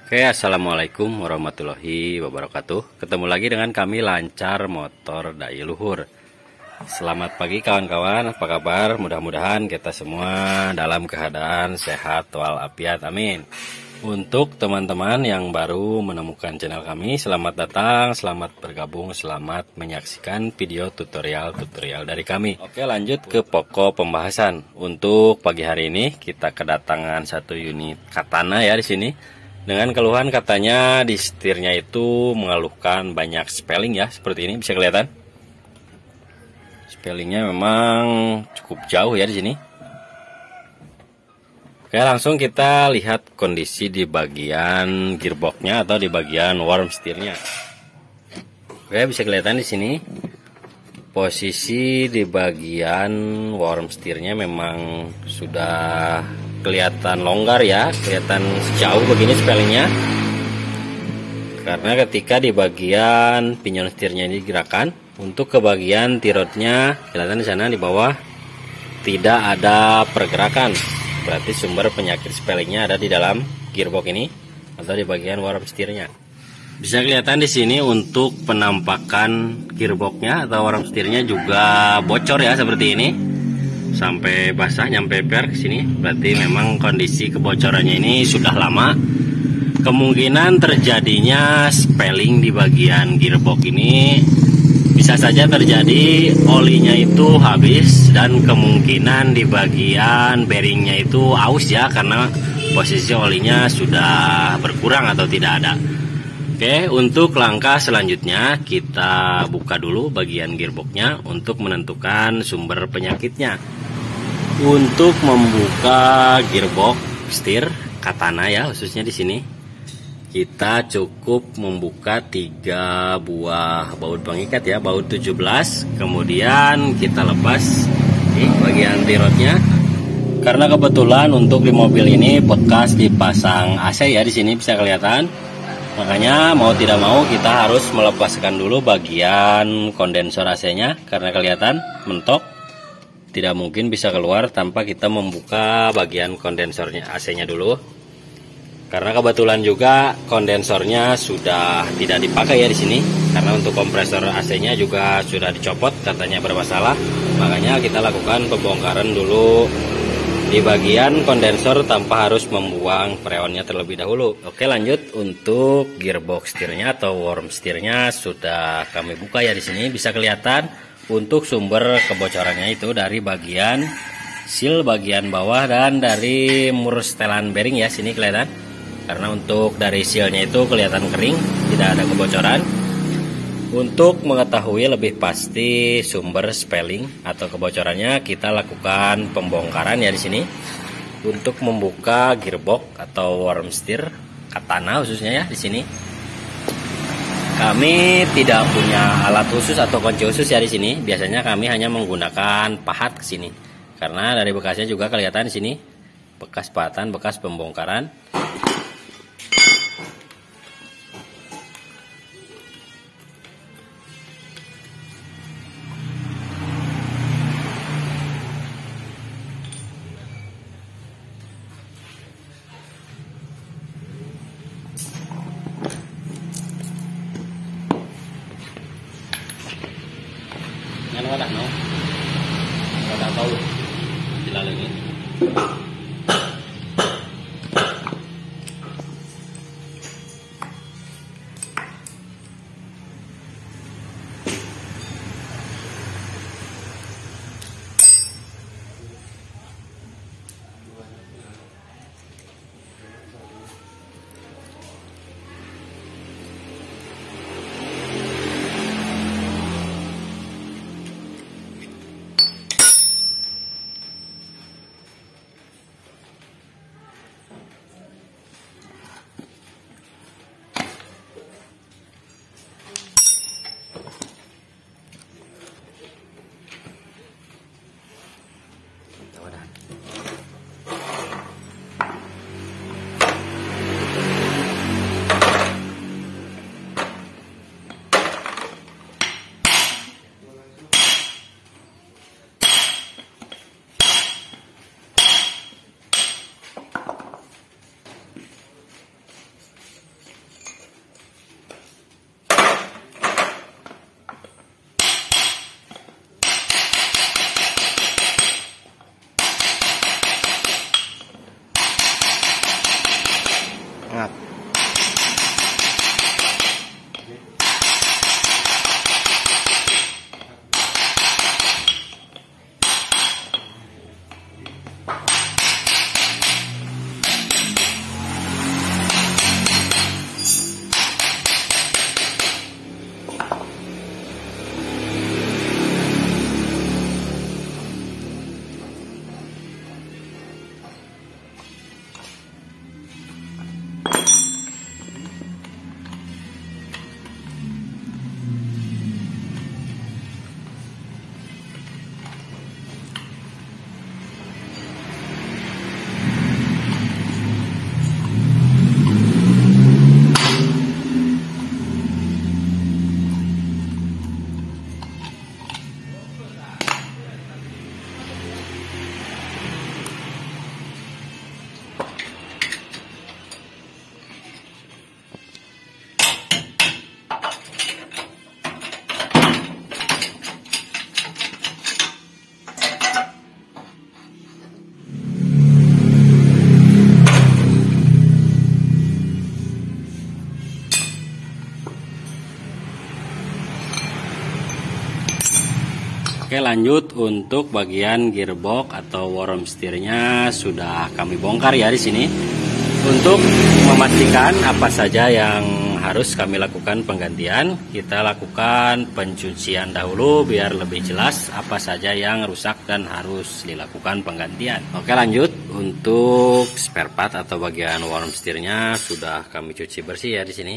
Oke, assalamualaikum warahmatullahi wabarakatuh. Ketemu lagi dengan kami Lancar Motor Dai Luhur. Selamat pagi kawan-kawan, apa kabar? Mudah-mudahan kita semua dalam keadaan sehat walafiat, amin. Untuk teman-teman yang baru menemukan channel kami, selamat datang, selamat bergabung, selamat menyaksikan video tutorial dari kami. Oke, lanjut ke pokok pembahasan. Untuk pagi hari ini kita kedatangan satu unit katana ya di sini. Dengan keluhan katanya di setirnya itu mengeluhkan banyak spelling ya, seperti ini bisa kelihatan. Spellingnya memang cukup jauh ya di sini. Oke, langsung kita lihat kondisi di bagian gearboxnya atau di bagian worm setirnya. Oke, bisa kelihatan di sini. Posisi di bagian worm setirnya memang sudah kelihatan longgar ya, kelihatan jauh begini spellingnya. Karena ketika di bagian pinyon setirnya ini digerakkan, untuk ke bagian tirotnya kelihatan di sana di bawah tidak ada pergerakan. Berarti sumber penyakit spellingnya ada di dalam gearbox ini atau di bagian worm setirnya. Bisa kelihatan di sini untuk penampakan gearboxnya atau worm setirnya juga bocor ya seperti ini. Sampai basah nyampe per ke sini. Berarti memang kondisi kebocorannya ini sudah lama. Kemungkinan terjadinya spelling di bagian gearbox ini bisa saja terjadi olinya itu habis dan kemungkinan di bagian bearingnya itu aus ya, karena posisi olinya sudah berkurang atau tidak ada. Oke, untuk langkah selanjutnya kita buka dulu bagian gearboxnya untuk menentukan sumber penyakitnya. Untuk membuka gearbox setir katana ya, khususnya di sini kita cukup membuka 3 buah baut pengikat ya, baut 17. Kemudian kita lepas di bagian tirotnya. Karena kebetulan untuk di mobil ini bekas dipasang AC ya, di sini bisa kelihatan. Makanya mau tidak mau kita harus melepaskan dulu bagian kondensor AC-nya karena kelihatan mentok. Tidak mungkin bisa keluar tanpa kita membuka bagian kondensornya AC-nya dulu. Karena kebetulan juga kondensornya sudah tidak dipakai ya di sini. Karena untuk kompresor AC-nya juga sudah dicopot, katanya bermasalah. Makanya kita lakukan pembongkaran dulu di bagian kondensor tanpa harus membuang freonnya terlebih dahulu. Oke, lanjut untuk gearbox setirnya atau worm setirnya sudah kami buka ya di sini. Bisa kelihatan untuk sumber kebocorannya itu dari bagian seal bagian bawah dan dari mur setelan bearing ya, sini kelihatan. Karena untuk dari sealnya itu kelihatan kering, tidak ada kebocoran. Untuk mengetahui lebih pasti sumber spelling atau kebocorannya, kita lakukan pembongkaran ya di sini. Untuk membuka gearbox atau worm setir katana khususnya ya di sini. Kami tidak punya alat khusus atau kunci khusus ya di sini. Biasanya kami hanya menggunakan pahat ke sini. Karena dari bekasnya juga kelihatan di sini bekas pahatan, bekas pembongkaran. Yan wadah no, wadah tahu dilalui. semangat. Oke, lanjut untuk bagian gearbox atau worm setirnya sudah kami bongkar ya di sini. Untuk memastikan apa saja yang harus kami lakukan penggantian, kita lakukan pencucian dahulu biar lebih jelas apa saja yang rusak dan harus dilakukan penggantian. Oke, lanjut untuk spare part atau bagian worm setirnya sudah kami cuci bersih ya di sini.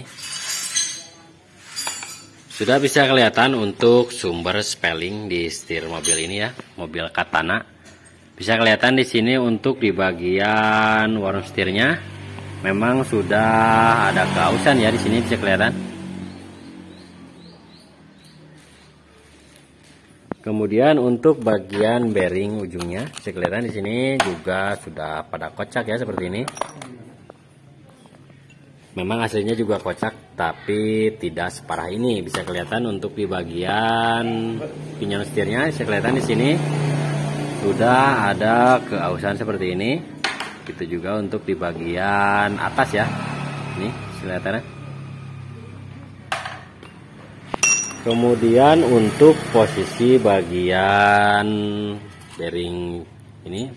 Sudah bisa kelihatan untuk sumber spelling di setir mobil ini ya, mobil Katana. Bisa kelihatan di sini untuk di bagian worm setirnya memang sudah ada keausan ya, di sini bisa kelihatan. Kemudian untuk bagian bearing ujungnya bisa kelihatan di sini juga sudah pada kocak ya seperti ini. Memang aslinya juga kocak, tapi tidak separah ini. Bisa kelihatan untuk di bagian pinyon setirnya, bisa kelihatan di sini sudah ada keausan seperti ini. Itu juga untuk di bagian atas ya. Ini kelihatan. Kemudian untuk posisi bagian bearing ini,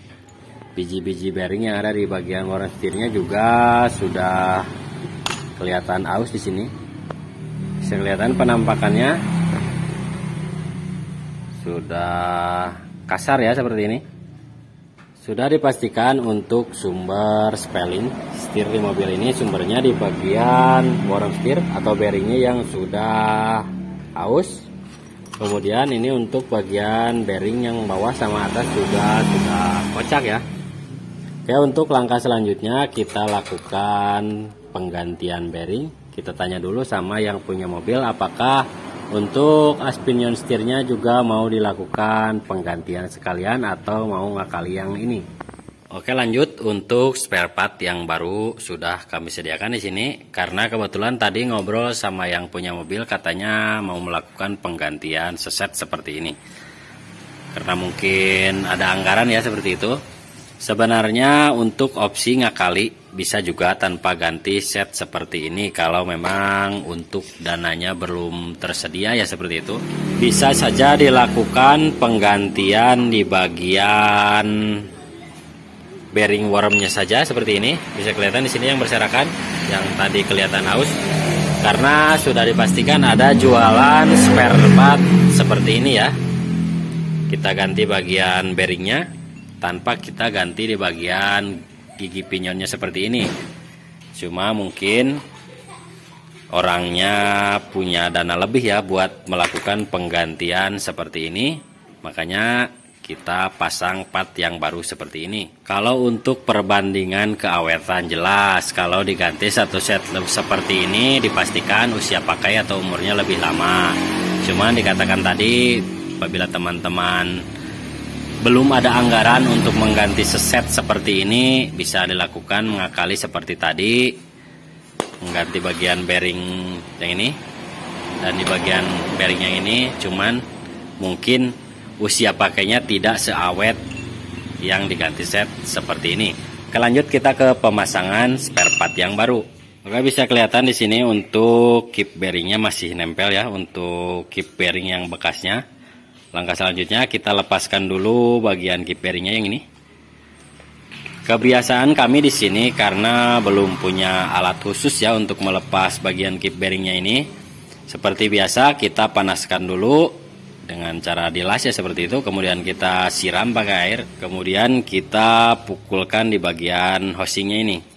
biji-biji bearing yang ada di bagian worm setirnya juga sudah kelihatan aus di sini. Bisa kelihatan penampakannya sudah kasar ya seperti ini. Sudah dipastikan untuk sumber spelling setir di mobil ini sumbernya di bagian worm setir atau bearingnya yang sudah aus. Kemudian ini untuk bagian bearing yang bawah sama atas juga sudah kocak ya. Oke, untuk langkah selanjutnya kita lakukan penggantian bearing. Kita tanya dulu sama yang punya mobil apakah untuk as pinion setirnya juga mau dilakukan penggantian sekalian atau mau ngakali yang ini. Oke, lanjut untuk spare part yang baru sudah kami sediakan di sini karena kebetulan tadi ngobrol sama yang punya mobil katanya mau melakukan penggantian seset seperti ini. Karena mungkin ada anggaran ya seperti itu. Sebenarnya untuk opsi ngakali bisa juga tanpa ganti set seperti ini kalau memang untuk dananya belum tersedia ya seperti itu. Bisa saja dilakukan penggantian di bagian bearing wormnya saja seperti ini. Bisa kelihatan di sini yang berserakan, yang tadi kelihatan aus. Karena sudah dipastikan ada jualan spare part seperti ini ya. Kita ganti bagian bearingnya tanpa kita ganti di bagian gigi pinyonnya seperti ini. Cuma mungkin orangnya punya dana lebih ya buat melakukan penggantian seperti ini, makanya kita pasang part yang baru seperti ini. Kalau untuk perbandingan keawetan jelas kalau diganti satu set seperti ini dipastikan usia pakai atau umurnya lebih lama. Cuman dikatakan tadi apabila teman-teman belum ada anggaran untuk mengganti seset seperti ini, bisa dilakukan mengakali seperti tadi, mengganti bagian bearing yang ini dan di bagian bearing yang ini. Cuman mungkin usia pakainya tidak seawet yang diganti set seperti ini. Oke, lanjut kita ke pemasangan spare part yang baru. Oke, bisa kelihatan di sini untuk keep bearingnya masih nempel ya, untuk keep bearing yang bekasnya. Langkah selanjutnya kita lepaskan dulu bagian keep bearingnya yang ini. Kebiasaan kami di sini karena belum punya alat khusus ya untuk melepas bagian keep bearingnya ini. Seperti biasa kita panaskan dulu dengan cara dilas ya seperti itu. Kemudian kita siram pakai air. Kemudian kita pukulkan di bagian housingnya ini.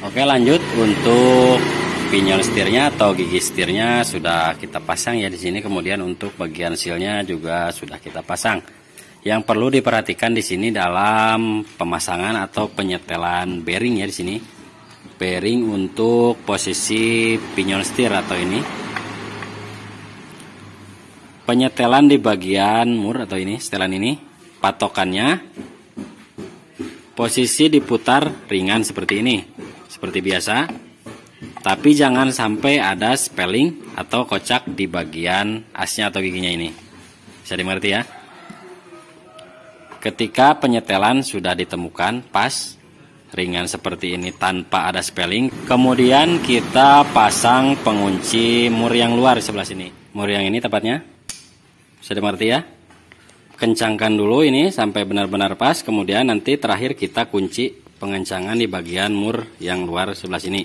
Oke, lanjut untuk pinion setirnya atau gigi setirnya sudah kita pasang ya di sini. Kemudian untuk bagian sealnya juga sudah kita pasang. Yang perlu diperhatikan di sini dalam pemasangan atau penyetelan bearing ya di sini. Bearing untuk posisi pinion setir atau ini. Penyetelan di bagian mur atau ini, setelan ini, patokannya posisi diputar ringan seperti ini. Seperti biasa, tapi jangan sampai ada spelling atau kocak di bagian asnya atau giginya ini. Bisa dimengerti ya? Ketika penyetelan sudah ditemukan pas ringan seperti ini tanpa ada spelling, kemudian kita pasang pengunci mur yang luar sebelah sini. Mur yang ini tepatnya. Bisa dimengerti ya? Kencangkan dulu ini sampai benar-benar pas, kemudian nanti terakhir kita kunci pengencangan di bagian mur yang luar sebelah sini.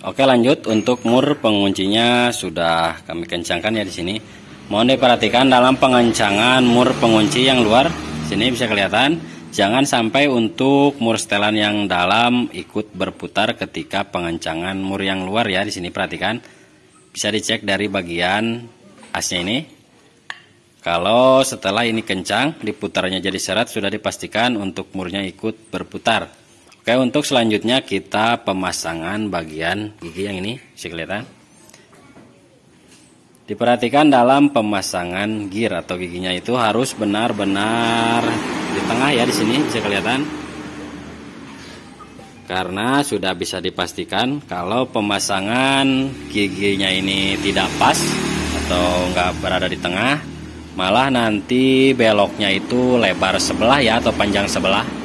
Oke, lanjut untuk mur penguncinya sudah kami kencangkan ya di sini. Mohon diperhatikan dalam pengencangan mur pengunci yang luar. Sini bisa kelihatan, jangan sampai untuk mur setelan yang dalam ikut berputar ketika pengencangan mur yang luar ya. Di sini perhatikan, bisa dicek dari bagian asnya ini. Kalau setelah ini kencang, diputarnya jadi seret, sudah dipastikan untuk murnya ikut berputar. Oke, untuk selanjutnya kita pemasangan bagian gigi yang ini, bisa kelihatan. Diperhatikan dalam pemasangan gear atau giginya itu harus benar-benar di tengah ya, di sini bisa kelihatan. Karena sudah bisa dipastikan kalau pemasangan giginya ini tidak pas atau nggak berada di tengah, malah nanti beloknya itu lebar sebelah ya atau panjang sebelah.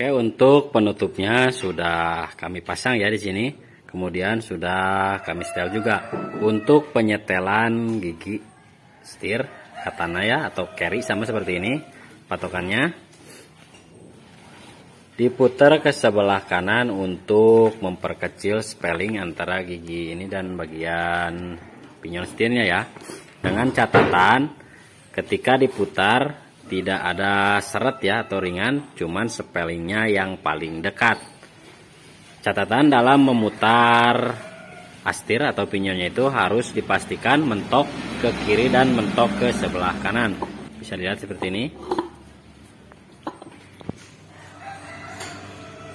Oke, untuk penutupnya sudah kami pasang ya di sini. Kemudian sudah kami setel juga. Untuk penyetelan gigi setir katana ya atau carry sama seperti ini. Patokannya diputar ke sebelah kanan untuk memperkecil spelling antara gigi ini dan bagian pinion setirnya ya. Dengan catatan ketika diputar tidak ada seret ya atau ringan, cuman spellingnya yang paling dekat. Catatan dalam memutar astir atau pinionnya itu harus dipastikan mentok ke kiri dan mentok ke sebelah kanan. Bisa dilihat seperti ini.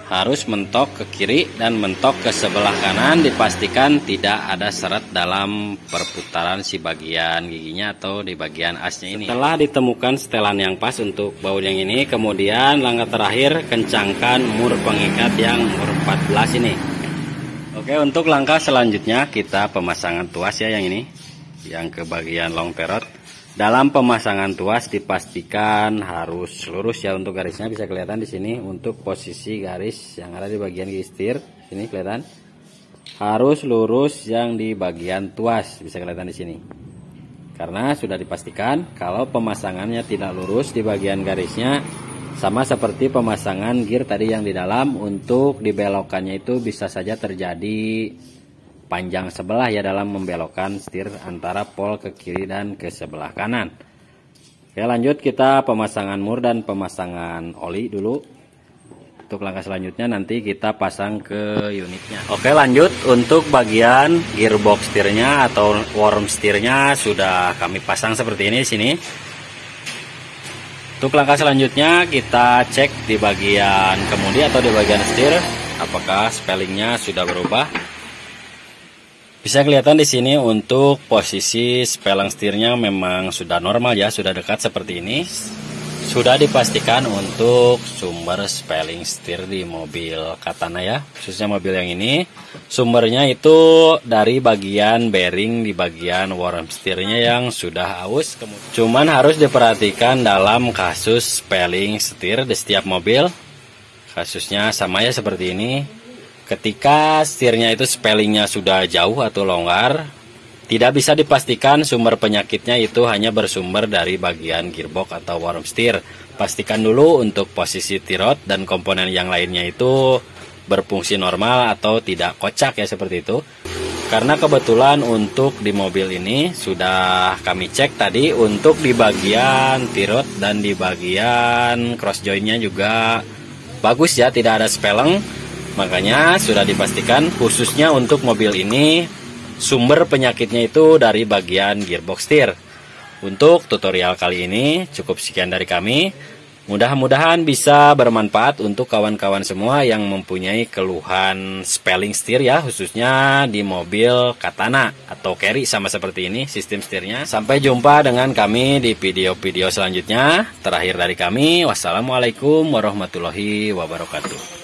Harus mentok ke kiri dan mentok ke sebelah kanan, dipastikan tidak ada seret dalam perputaran si bagian giginya atau di bagian asnya ini. Setelah ditemukan setelan yang pas untuk baut yang ini, kemudian langkah terakhir kencangkan mur pengikat yang mur 14 ini. Oke, untuk langkah selanjutnya kita pemasangan tuas ya yang ini, yang ke bagian long perot. Dalam pemasangan tuas dipastikan harus lurus ya untuk garisnya, bisa kelihatan di sini untuk posisi garis yang ada di bagian gigi setir. Sini kelihatan. Harus lurus yang di bagian tuas, bisa kelihatan di sini. Karena sudah dipastikan kalau pemasangannya tidak lurus di bagian garisnya, Sama seperti pemasangan gear tadi yang di dalam, untuk dibelokannya itu bisa saja terjadi panjang sebelah ya dalam membelokkan setir antara pol ke kiri dan ke sebelah kanan. Oke, lanjut kita pemasangan mur dan pemasangan oli dulu. Untuk langkah selanjutnya nanti kita pasang ke unitnya. Oke, lanjut untuk bagian gearbox setirnya atau worm setirnya sudah kami pasang seperti ini di sini. Untuk langkah selanjutnya kita cek di bagian kemudi atau di bagian setir apakah spellingnya sudah berubah. Bisa kelihatan di sini untuk posisi spelling setirnya memang sudah normal ya, sudah dekat seperti ini. Sudah dipastikan untuk sumber spelling setir di mobil Katana ya, khususnya mobil yang ini. Sumbernya itu dari bagian bearing di bagian worm setirnya yang sudah aus. Cuman harus diperhatikan dalam kasus spelling setir di setiap mobil. Kasusnya sama ya seperti ini. Ketika setirnya itu spellingnya sudah jauh atau longgar, tidak bisa dipastikan sumber penyakitnya itu hanya bersumber dari bagian gearbox atau worm setir. Pastikan dulu untuk posisi tirot dan komponen yang lainnya itu berfungsi normal atau tidak kocak ya seperti itu. Karena kebetulan untuk di mobil ini sudah kami cek tadi untuk di bagian tirot dan di bagian cross jointnya juga bagus ya, tidak ada spelling. Makanya sudah dipastikan khususnya untuk mobil ini sumber penyakitnya itu dari bagian gearbox setir. Untuk tutorial kali ini cukup sekian dari kami. Mudah-mudahan bisa bermanfaat untuk kawan-kawan semua yang mempunyai keluhan spelling setir ya, khususnya di mobil Katana atau Carry sama seperti ini sistem setirnya. Sampai jumpa dengan kami di video-video selanjutnya. Terakhir dari kami, wassalamualaikum warahmatullahi wabarakatuh.